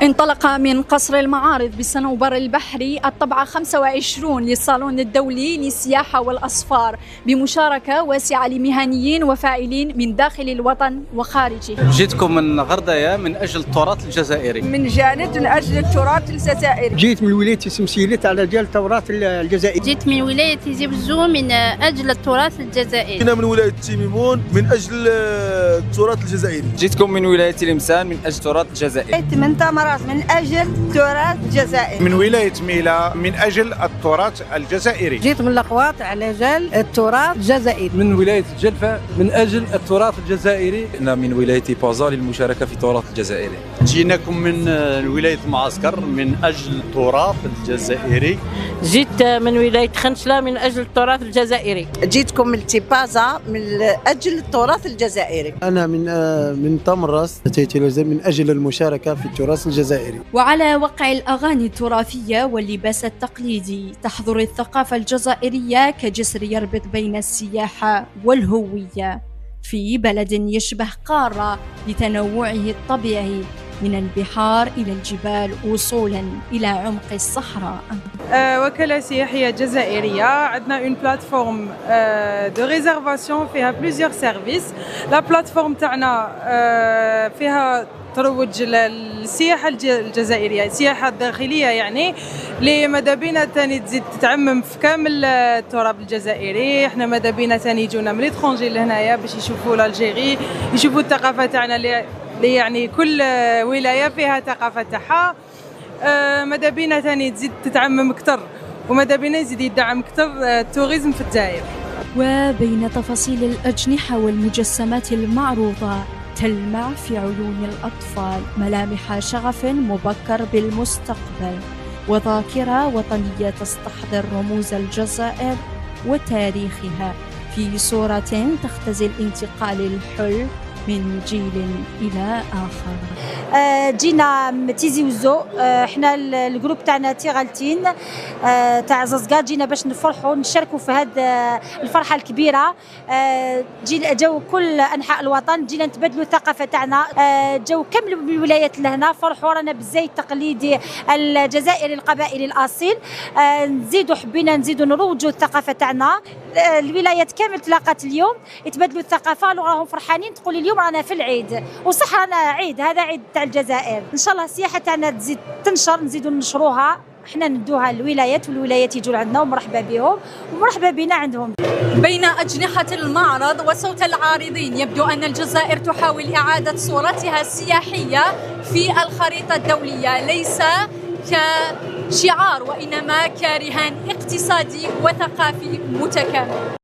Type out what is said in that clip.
انطلق من قصر المعارض بالصنوبر البحري الطبعة 25 للصالون الدولي للسياحة والأسفار بمشاركة واسعة لمهنيين وفاعلين من داخل الوطن وخارجه. جيتكم من غردايا من أجل التراث الجزائري. من جانب من أجل التراث الجزائري. جيت من ولاية سمسيلة على ديال التراث الجزائري. جيت من ولاية زبزو من أجل التراث الجزائري. جينا من ولاية تيميمون من أجل التراث الجزائري. جيتكم من ولاية تلمسان من أجل التراث الجزائري. جيت من تمراس من أجل التراث الجزائري. من ولاية ميلا من أجل التراث الجزائري. جيت من الأقواط على أجل التراث الجزائري. من ولاية الجلفة من أجل التراث الجزائري. أنا من ولاية بازا للمشاركة في التراث الجزائري. جيناكم من ولاية معسكر من أجل التراث الجزائري. جيت من ولاية خنشلة من أجل التراث الجزائري. جيتكم من تيبازا من أجل التراث الجزائري. أنا من طمرس أتيت من أجل المشاركة في التراث الجزائري. وعلى وقع الأغاني التراثية واللباس التقليدي تحضر الثقافة الجزائرية كجسر يربط بين السياحة والهوية في بلد يشبه قارة لتنوعه الطبيعي من البحار إلى الجبال وصولا إلى عمق الصحراء. وكالة سياحية جزائرية عندنا اون بلاتفورم دو ريزيرفاسيون فيها بليزيور سيرفيس. لا بلاتفورم تاعنا فيها تروج للسياحة الجزائرية، السياحة الداخلية يعني اللي ماذا بينا ثاني تزيد تتعمم في كامل التراب الجزائري. احنا ماذا بينا ثاني يجونا من ليترونجي لهنايا باش يشوفوا الجيري، يشوفوا الثقافة تاعنا اللي يعني كل ولاية فيها ثقافة تاعها. ماذا بينا ثاني تزيد تتعمم أكثر، وماذا بينا يزيد يدعم أكثر التوريزم في الجزائر. وبين تفاصيل الأجنحة والمجسمات المعروضة تلمع في عيون الأطفال ملامح شغف مبكر بالمستقبل وذاكرة وطنية تستحضر رموز الجزائر وتاريخها في صورة تختزل انتقال الحلم من جيل إلى آخر. جينا تيزي وزو، احنا الجروب تاعنا تيغالتين تاع زازكا، جينا باش نفرحوا نشاركوا في هذه الفرحة الكبيرة. جو كل أنحاء الوطن، جينا نتبادلوا الثقافة تاعنا. جو كامل من الولايات لهنا فرحوا رانا بالزي التقليدي الجزائري القبائلي الأصيل. نزيدوا حبينا نزيدوا نروجوا الثقافة تاعنا. الولايات كامل تلاقات اليوم يتبادلوا الثقافة، راهم فرحانين. تقولي اليوم رانا في العيد، وصح رانا عيد، هذا عيد تاع الجزائر. ان شاء الله السياحه تاعنا تزيد تنشر، نزيدوا ننشروها، احنا ندوها للولايات والولايات يجوا عندنا ومرحبا بهم ومرحبا بنا عندهم. بين أجنحة المعرض وصوت العارضين يبدو أن الجزائر تحاول إعادة صورتها السياحية في الخريطة الدولية، ليس كشعار وإنما كرهان اقتصادي وثقافي متكامل.